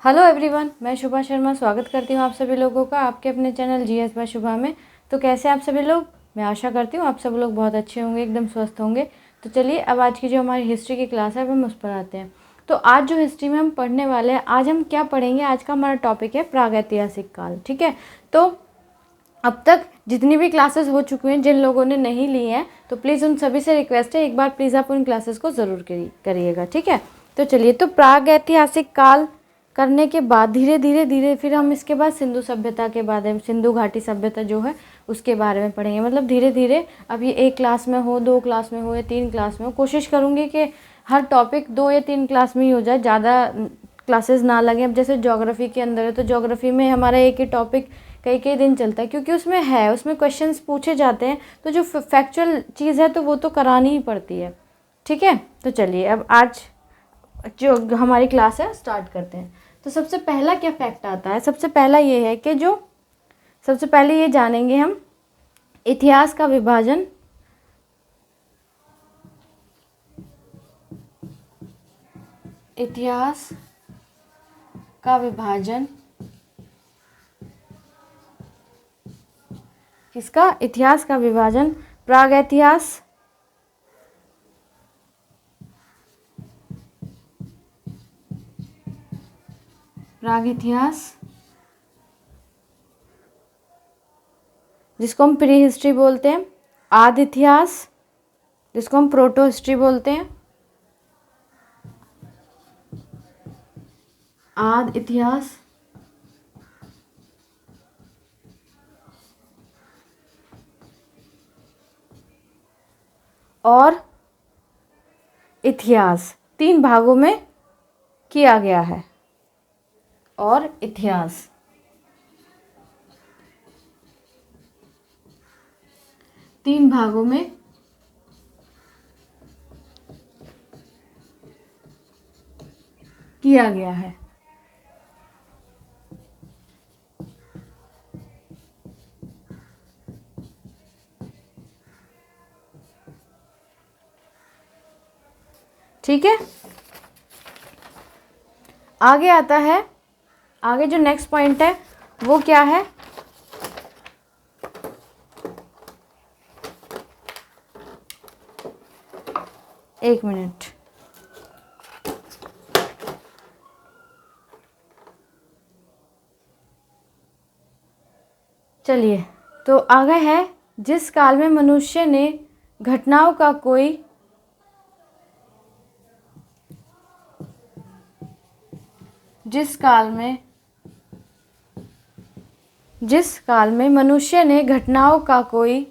Hello everyone, मैं शुभा शर्मा स्वागत करती हूँ आप सभी लोगों का आपके अपने चैनल जीएस बाय शुभा में। तो कैसे आप सभी लोग? मैं आशा करती हूँ आप सब लोग बहुत अच्छे होंगे, एकदम स्वस्थ होंगे। तो चलिए अब आज की जो हमारी हिस्ट्री की क्लास है अब हम उस पर आते हैं। तो आज जो हिस्ट्री में हम पढ़ने वाले हैं, आज हम क्या पढ़ेंगे? आज का हमारा टॉपिक है प्रागैतिहासिक काल। ठीक है, तो अब तक जितनी भी क्लासेस हो चुकी हैं, जिन लोगों ने नहीं ली हैं तो प्लीज़ उन सभी से रिक्वेस्ट है, एक बार प्लीज़ आप उन क्लासेस को ज़रूर करिएगा। ठीक है, तो चलिए, तो प्रागैतिहासिक काल करने के बाद धीरे फिर हम इसके बाद सिंधु सभ्यता के बारे में, सिंधु घाटी सभ्यता जो है उसके बारे में पढ़ेंगे। मतलब धीरे धीरे, अब ये एक क्लास में हो, 2 क्लास में हो या 3 क्लास में हो, कोशिश करूँगी कि हर टॉपिक 2 या 3 क्लास में ही हो जाए, ज़्यादा क्लासेस ना लगे। अब जैसे ज्योग्राफी के अंदर है तो ज्योग्राफी में हमारा एक ही टॉपिक कई कई दिन चलता है, क्योंकि उसमें क्वेश्चंस पूछे जाते हैं, तो जो फैक्चुअल चीज़ है तो वो तो करानी ही पड़ती है। ठीक है, तो चलिए अब आज जो हमारी क्लास है स्टार्ट करते हैं। तो सबसे पहला क्या फैक्ट आता है? सबसे पहला ये है कि जो सबसे पहले ये जानेंगे हम इतिहास का विभाजन। इतिहास का विभाजन किसका? इतिहास का विभाजन प्रागैतिहास प्रागैतिहास, जिसको हम प्री हिस्ट्री बोलते हैं, आदि इतिहास जिसको हम प्रोटो हिस्ट्री बोलते हैं, आदि इतिहास, और इतिहास 3 भागों में किया गया है। और इतिहास तीन भागों में किया गया है। ठीक है, आगे आता है, आगे जो नेक्स्ट पॉइंट है वो क्या है? एक मिनट, चलिए, तो आगे है जिस काल में मनुष्य ने घटनाओं का कोई जिस काल में मनुष्य ने घटनाओं का कोई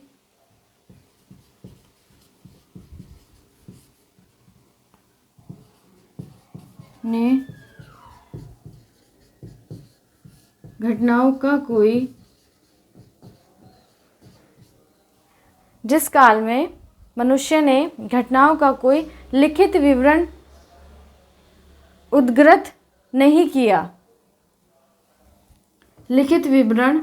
जिस काल में मनुष्य ने घटनाओं का कोई लिखित विवरण उद्धृत नहीं किया, लिखित विवरण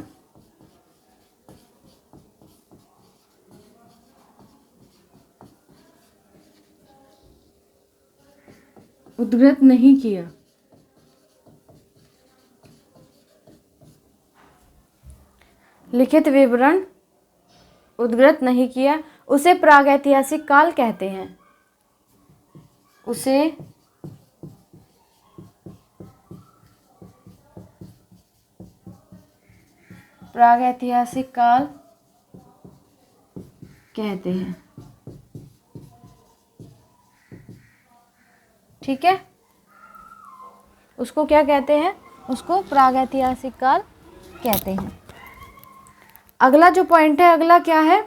उद्धृत नहीं किया, लिखित विवरण उद्धृत नहीं किया, उसे प्रागैतिहासिक काल कहते हैं। उसे प्रागैतिहासिक काल कहते हैं। ठीक है, उसको क्या कहते हैं? उसको प्रागैतिहासिक काल कहते हैं। अगला जो पॉइंट है, अगला क्या है?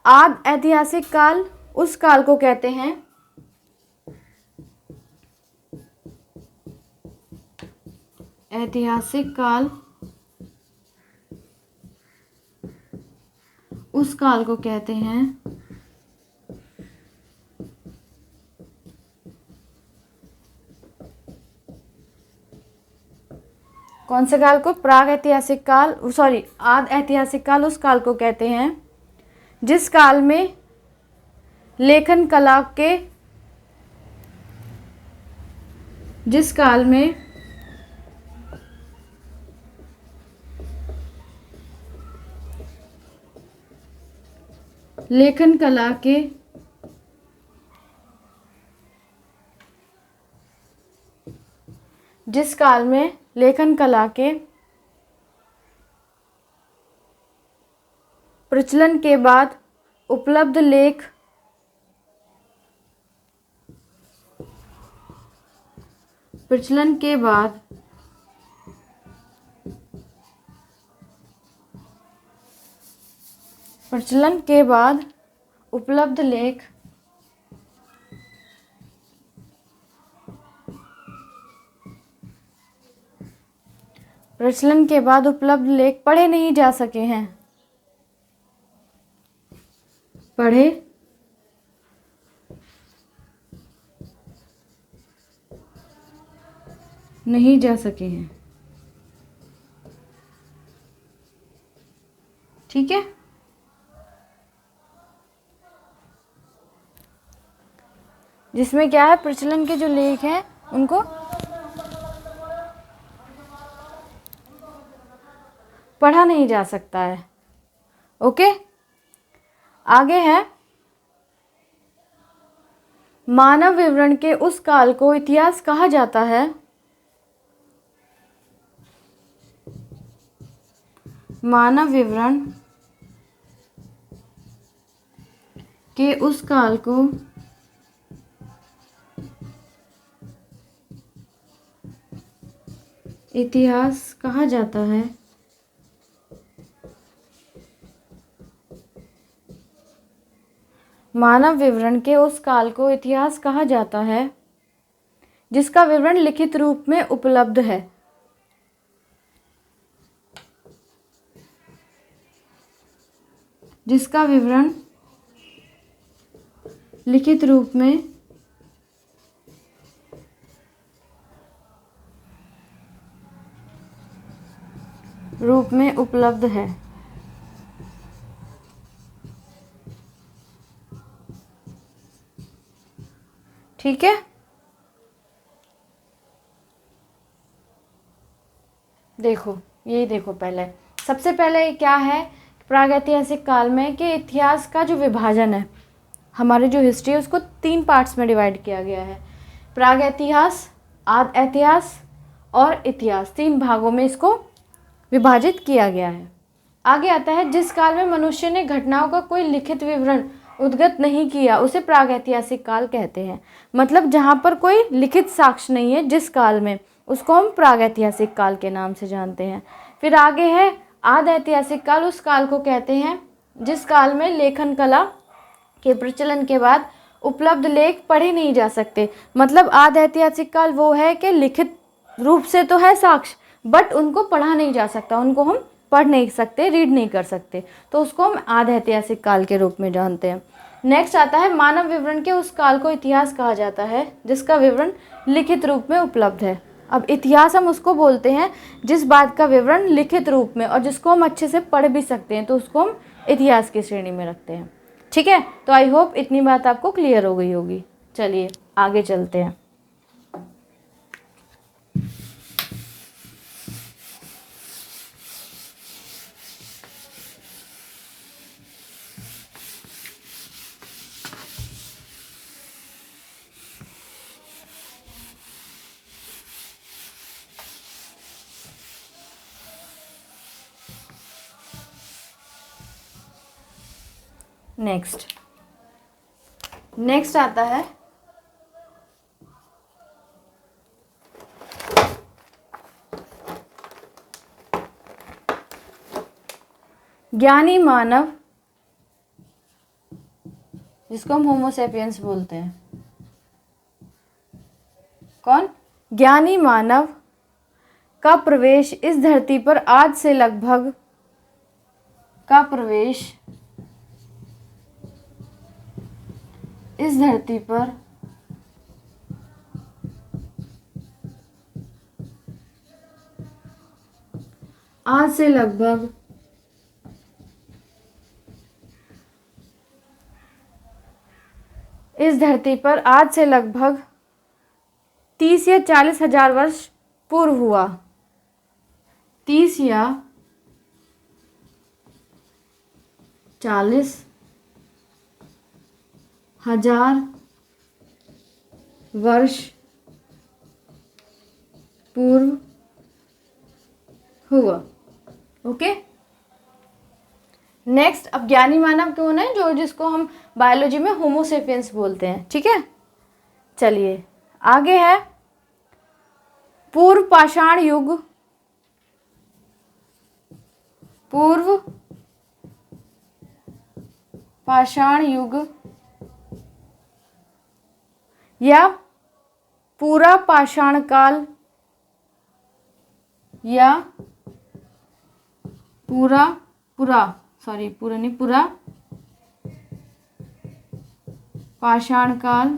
आदि ऐतिहासिक काल उस काल को कहते हैं, ऐतिहासिक काल उस काल को कहते हैं कौन से काल को? प्रागैतिहासिक काल, सॉरी, आदि ऐतिहासिक काल उस काल को कहते हैं जिस काल में लेखन कला के जिस काल में लेखन कला के जिस काल में लेखन कला के प्रचलन के बाद उपलब्ध लेख प्रचलन के बाद उपलब्ध लेख पढ़े नहीं जा सके हैं। पढ़े नहीं जा सके हैं। ठीक है। जिसमें क्या है, प्रचलन के जो लेख हैं उनको पढ़ा नहीं जा सकता है। ओके, आगे है मानव विवरण के उस काल को इतिहास कहा जाता है। मानव विवरण के उस काल को इतिहास कहा जाता है। मानव विवरण के उस काल को इतिहास कहा जाता है जिसका विवरण लिखित रूप में उपलब्ध है। जिसका विवरण लिखित रूप में उपलब्ध है। ठीक है। देखो, यही देखो, पहले सबसे पहले क्या है, प्रागैतिहासिक काल में कि इतिहास का जो विभाजन है, हमारी जो हिस्ट्री है उसको 3 पार्ट्स में डिवाइड किया गया है। प्रागैतिहास, आद इतिहास और इतिहास, 3 भागों में इसको विभाजित किया गया है। आगे आता है जिस काल में मनुष्य ने घटनाओं का कोई लिखित विवरण उद्गत नहीं किया उसे प्रागैतिहासिक काल कहते हैं। मतलब जहाँ पर कोई लिखित साक्ष्य नहीं है जिस काल में, उसको हम प्रागैतिहासिक काल के नाम से जानते हैं। फिर आगे है आद ऐतिहासिक काल, उस काल को कहते हैं जिस काल में लेखन कला के प्रचलन के बाद उपलब्ध लेख पढ़े नहीं जा सकते। मतलब आद ऐतिहासिक काल वो है कि लिखित रूप से तो है साक्ष्य, बट उनको पढ़ा नहीं जा सकता, उनको हम पढ़ नहीं सकते, रीड नहीं कर सकते, तो उसको हम आद ऐतिहासिक काल के रूप में जानते हैं। नेक्स्ट आता है मानव विवरण के उस काल को इतिहास कहा जाता है जिसका विवरण लिखित रूप में उपलब्ध है। अब इतिहास हम उसको बोलते हैं जिस बात का विवरण लिखित रूप में और जिसको हम अच्छे से पढ़ भी सकते हैं, तो उसको हम इतिहास की श्रेणी में रखते हैं। ठीक है, तो आई होप इतनी बात आपको क्लियर हो गई होगी। चलिए आगे चलते हैं। नेक्स्ट आता है ज्ञानी मानव, जिसको हम होमो सेपियंस बोलते हैं। कौन? ज्ञानी मानव का प्रवेश इस धरती पर आज से लगभग इस धरती पर आज से लगभग 30 या 40 हजार वर्ष पूर्व हुआ। 30 या 40 1000 वर्ष पूर्व हुआ। ओके, नेक्स्ट, अब ज्ञानी मानव कौन है? जो जिसको हम बायोलॉजी में होमोसेपियंस बोलते हैं। ठीक है, चलिए आगे है पूर्व पाषाण युग। पूर्व पाषाण युग या पूरा पाषाण काल या पूरा पाषाण काल।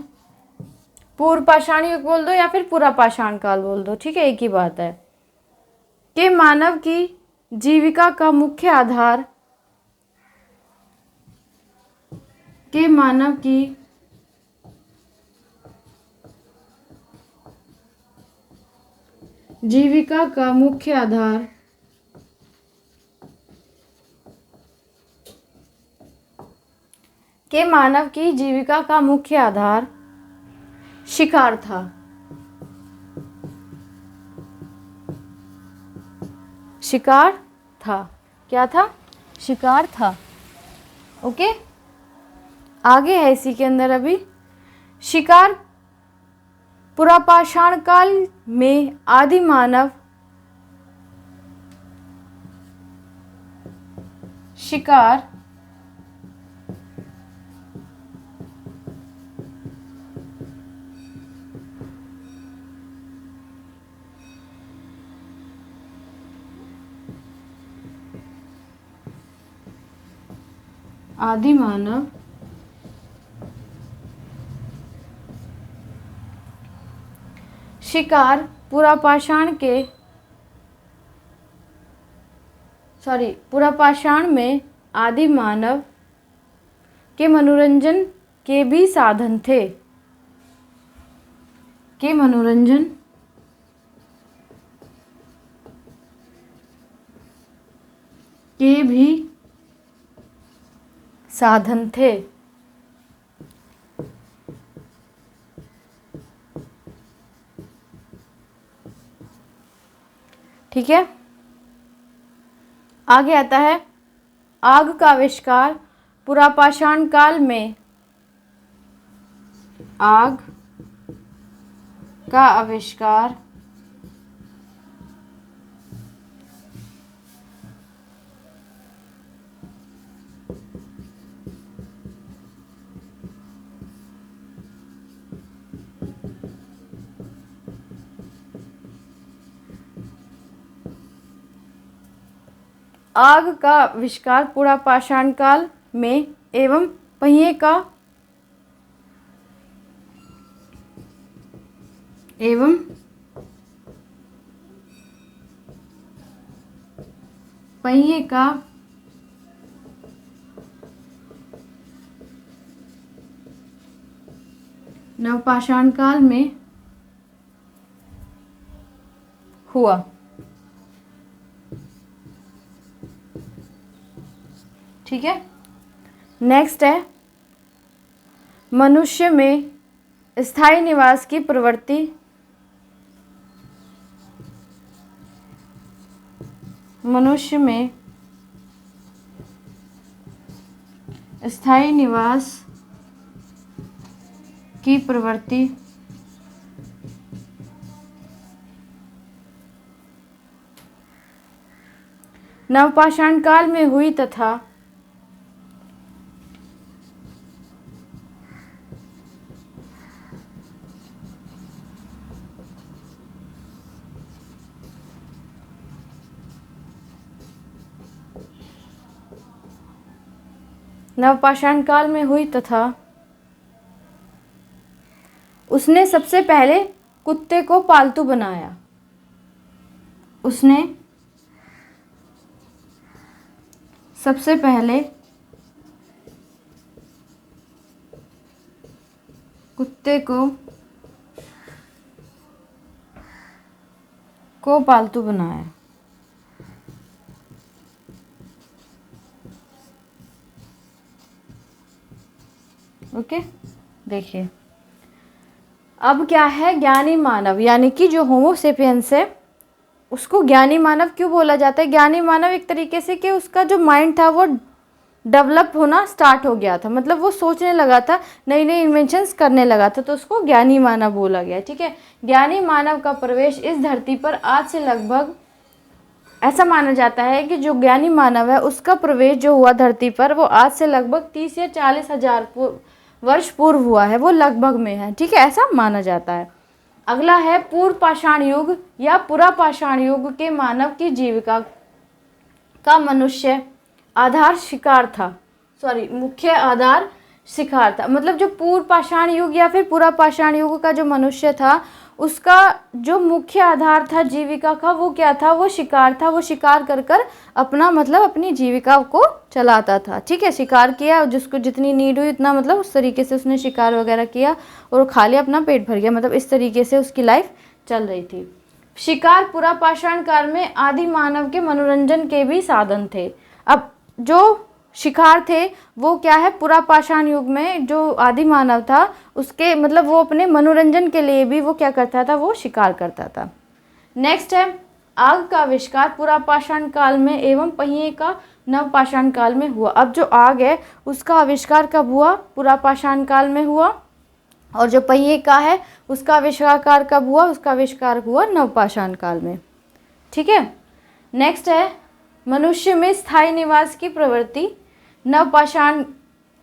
पूर्व पाषाण युग बोल दो या फिर पूरा पाषाण काल बोल दो, ठीक है, एक ही बात है। कि मानव की जीविका का मुख्य आधार, के मानव की जीविका का मुख्य आधार के मानव की जीविका का मुख्य आधार शिकार था। शिकार था, क्या था? शिकार था। ओके, आगे है इसी के अंदर अभी, शिकार पुरापाषाण काल में आदि मानव शिकार आदि मानव शिकार पुरापाषाण में आदि मानव के मनोरंजन के भी साधन थे। के मनोरंजन के भी साधन थे। ठीक है, आगे आता है आग का आविष्कार पुरापाषाण काल में। आग का आविष्कार पुरापाषाण काल में एवं पहिए का नवपाषाण काल में हुआ। ठीक है, नेक्स्ट है मनुष्य में स्थायी निवास की प्रवृत्ति। मनुष्य में स्थायी निवास की प्रवृत्ति नवपाषाण काल में हुई तथा उसने सबसे पहले कुत्ते को पालतू बनाया। उसने सबसे पहले कुत्ते को पालतू बनाया। ओके, देखिए अब क्या है, ज्ञानी मानव यानी कि जो होमो सेपियंस है उसको ज्ञानी मानव क्यों बोला जाता है? ज्ञानी मानव एक तरीके से कि उसका जो माइंड था वो डेवलप होना स्टार्ट हो गया था, मतलब वो सोचने लगा था, नई नई इन्वेंशंस करने लगा था, तो उसको ज्ञानी मानव बोला गया। ठीक है, ज्ञानी मानव का प्रवेश इस धरती पर आज से लगभग, ऐसा माना जाता है कि जो ज्ञानी मानव है उसका प्रवेश जो हुआ धरती पर वो आज से लगभग 30 या 40 हजार वर्ष पूर्व हुआ है, वो लगभग में है। ठीक है, ऐसा माना जाता है। अगला है पूर्व पाषाण युग या पुरा पाषाण युग के मानव की जीविका का मनुष्य आधार शिकार था, सॉरी मुख्य आधार शिकार था। मतलब जो पूर्व पाषाण युग या फिर पुरा पाषाण युग का जो मनुष्य था उसका जो मुख्य आधार था जीविका का वो क्या था? वो शिकार था। वो शिकार कर कर अपना मतलब अपनी जीविका को चलाता था। ठीक है, शिकार किया, जिसको जितनी नीड हुई उतना मतलब उस तरीके से उसने शिकार वगैरह किया और खा लिया, अपना पेट भर गया, मतलब इस तरीके से उसकी लाइफ चल रही थी। शिकार पुरा पाषाण काल में आदि मानव के मनोरंजन के भी साधन थे। अब जो शिकार थे वो क्या है, पुरा पाषाण युग में जो आदि मानव था उसके मतलब वो अपने मनोरंजन के लिए भी वो क्या करता था, वो शिकार करता था। नेक्स्ट है आग का आविष्कार पुरा पाषाण काल में एवं पहिए का नव पाषाण काल में हुआ। अब जो आग है उसका आविष्कार कब हुआ? पुरा पाषाण काल में हुआ। और जो पहिए का है उसका आविष्कार कब हुआ? उसका आविष्कार हुआ नव पाषाण काल में। ठीक है, नेक्स्ट है मनुष्य में स्थायी निवास की प्रवृत्ति नवपाषाण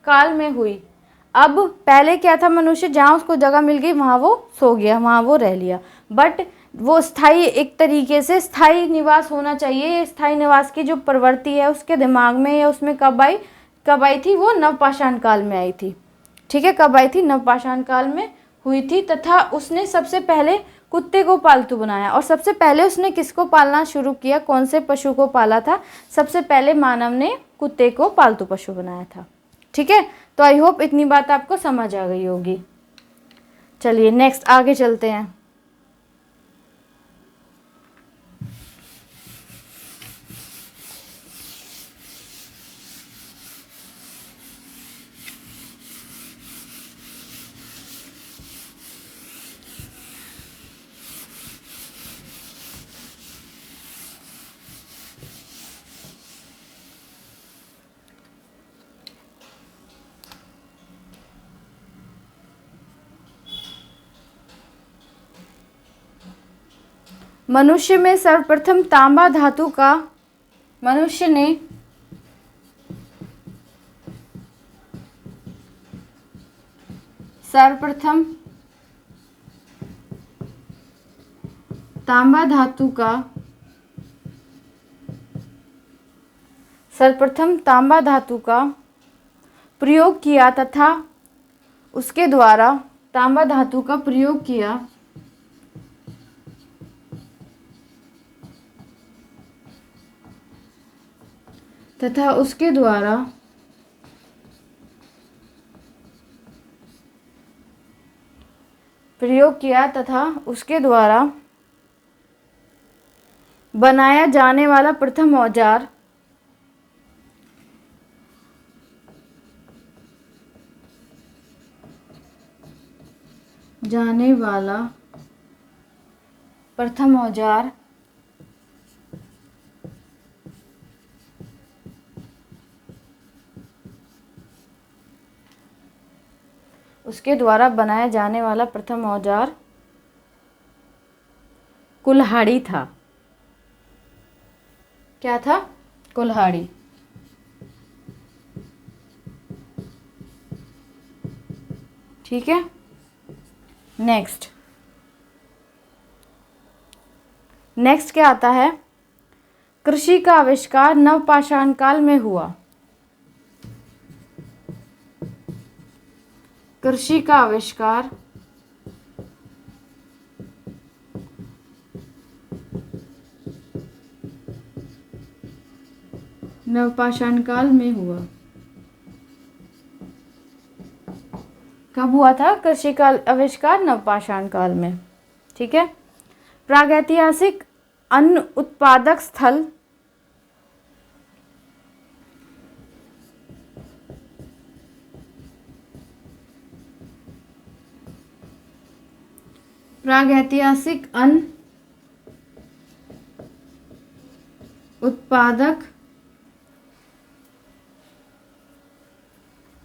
काल में हुई। अब पहले क्या था, मनुष्य जहाँ उसको जगह मिल गई वहाँ वो सो गया, वहाँ वो रह लिया, बट वो स्थायी एक तरीके से स्थायी निवास होना चाहिए। ये स्थायी निवास की जो प्रवृत्ति है उसके दिमाग में या उसमें कब आई थी? वो नवपाषाण काल में आई थी। ठीक है, कब आई थी? नवपाषाण काल में हुई थी। तथा उसने सबसे पहले कुत्ते को पालतू बनाया। और सबसे पहले उसने किसको पालना शुरू किया? कौन से पशु को पाला था? सबसे पहले मानव ने कुत्ते को पालतू पशु बनाया था। ठीक है, तो आई होप इतनी बात आपको समझ आ गई होगी। चलिए नेक्स्ट आगे चलते हैं। मनुष्य में सर्वप्रथम तांबा धातु का मनुष्य ने सर्वप्रथम तांबा धातु का प्रयोग किया तथा उसके द्वारा तांबा धातु का प्रयोग किया तथा उसके द्वारा बनाया जाने वाला प्रथम औजार उसके द्वारा बनाया जाने वाला प्रथम औजार कुल्हाड़ी था। क्या था? कुल्हाड़ी। ठीक है, नेक्स्ट क्या आता है? कृषि का आविष्कार नवपाषाण काल में हुआ। कृषि का आविष्कार नवपाषाण काल में हुआ। कब हुआ था कृषि का आविष्कार? नवपाषाण काल में। ठीक है, प्रागैतिहासिक अन्न उत्पादक स्थल प्रागैतिहासिक अन्न उत्पादक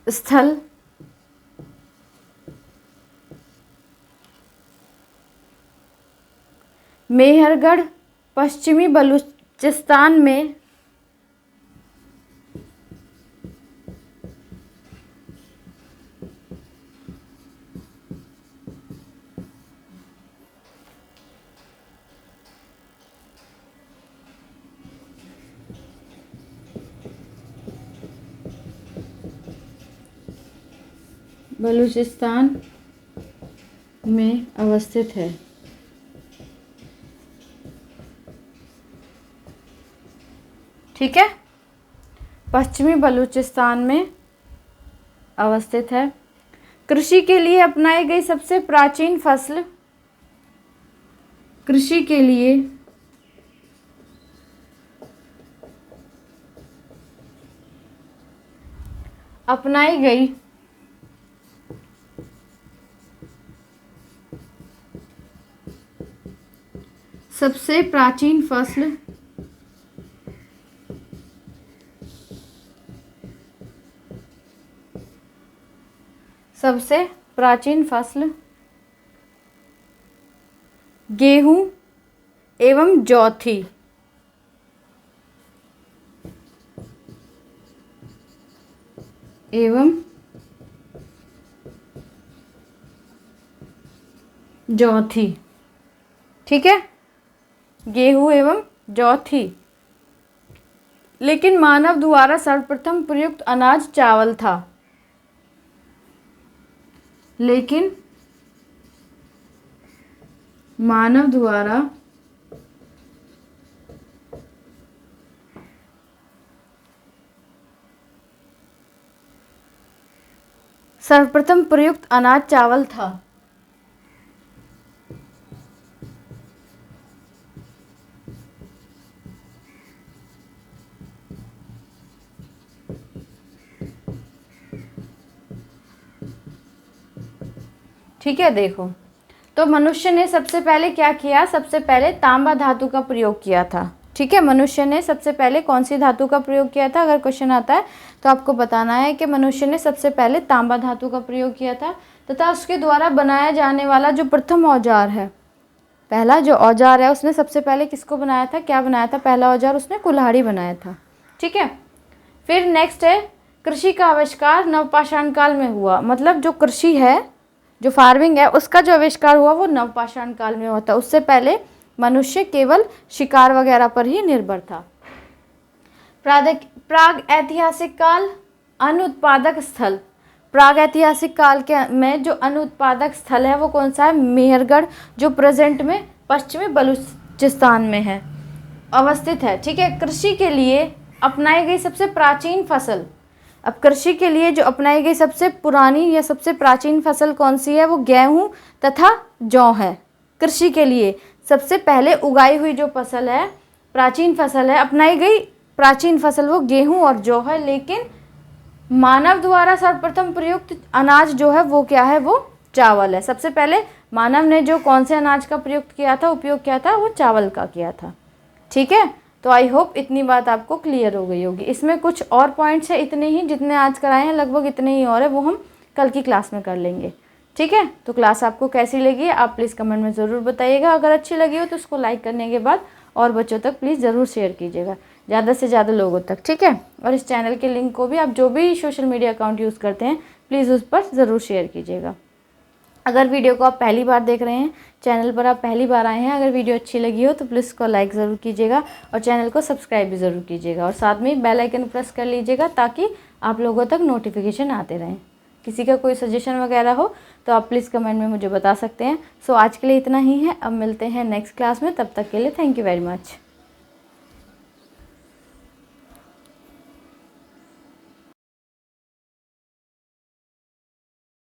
स्थल मेहरगढ़ पश्चिमी बलूचिस्तान में अवस्थित है। ठीक है, पश्चिमी बलूचिस्तान में अवस्थित है। कृषि के लिए अपनाई गई सबसे प्राचीन फसल, कृषि के लिए अपनाई गई सबसे प्राचीन फसल गेहूं एवं जौ थी। ठीक है, गेहूं एवं जौ थी। लेकिन मानव द्वारा सर्वप्रथम प्रयुक्त अनाज चावल था। लेकिन मानव द्वारा सर्वप्रथम प्रयुक्त अनाज चावल था। ठीक है, देखो तो मनुष्य ने सबसे पहले क्या किया, सबसे पहले तांबा धातु का प्रयोग किया था। ठीक है, मनुष्य ने सबसे पहले कौन सी धातु का प्रयोग किया था, अगर क्वेश्चन आता है तो आपको बताना है कि मनुष्य ने सबसे पहले तांबा धातु का प्रयोग किया था, तथा उसके द्वारा बनाया जाने वाला जो प्रथम औजार है, पहला जो औजार है उसने सबसे पहले किसको बनाया था, क्या बनाया था, पहला औजार उसने कुल्हाड़ी बनाया था। ठीक है, फिर नेक्स्ट है कृषि का आविष्कार नवपाषाण काल में हुआ। मतलब जो कृषि है, जो फार्मिंग है, उसका जो आविष्कार हुआ वो नवपाषाण काल में हुआ था। उससे पहले मनुष्य केवल शिकार वगैरह पर ही निर्भर था। प्राग ऐतिहासिक काल अन्न उत्पादक स्थल, प्राग ऐतिहासिक काल के में जो अन्न उत्पादक स्थल है वो कौन सा है, मेहरगढ़, जो प्रेजेंट में पश्चिमी बलूचिस्तान में है, अवस्थित है। ठीक है, कृषि के लिए अपनाई गई सबसे प्राचीन फसल, अब कृषि के लिए जो अपनाई गई सबसे पुरानी या सबसे प्राचीन फसल कौन सी है, वो गेहूं तथा जौ है। कृषि के लिए सबसे पहले उगाई हुई जो फसल है, प्राचीन फसल है, अपनाई गई प्राचीन फसल वो गेहूं और जौ है। लेकिन मानव द्वारा सर्वप्रथम प्रयुक्त अनाज जो है वो क्या है, वो चावल है। सबसे पहले मानव ने जो कौन से अनाज का प्रयुक्त किया था, उपयोग किया था, वो चावल का किया था। ठीक है, तो आई होप इतनी बात आपको क्लियर हो गई होगी। इसमें कुछ और पॉइंट्स है, इतने ही जितने आज कराए हैं लगभग इतने ही और है, वो हम कल की क्लास में कर लेंगे। ठीक है, तो क्लास आपको कैसी लगी आप प्लीज़ कमेंट में ज़रूर बताइएगा। अगर अच्छी लगी हो तो उसको लाइक करने के बाद और बच्चों तक प्लीज़ ज़रूर शेयर कीजिएगा, ज़्यादा से ज़्यादा लोगों तक। ठीक है, और इस चैनल के लिंक को भी आप जो भी सोशल मीडिया अकाउंट यूज़ करते हैं प्लीज़ उस पर ज़रूर शेयर कीजिएगा। अगर वीडियो को आप पहली बार देख रहे हैं, चैनल पर आप पहली बार आए हैं, अगर वीडियो अच्छी लगी हो तो प्लीज़ उसको लाइक ज़रूर कीजिएगा और चैनल को सब्सक्राइब भी ज़रूर कीजिएगा और साथ में बेल आइकन प्रेस कर लीजिएगा ताकि आप लोगों तक नोटिफिकेशन आते रहें। किसी का कोई सजेशन वगैरह हो तो आप प्लीज़ कमेंट में मुझे बता सकते हैं। सो आज के लिए इतना ही है, अब मिलते हैं नेक्स्ट क्लास में, तब तक के लिए थैंक यू वेरी मच।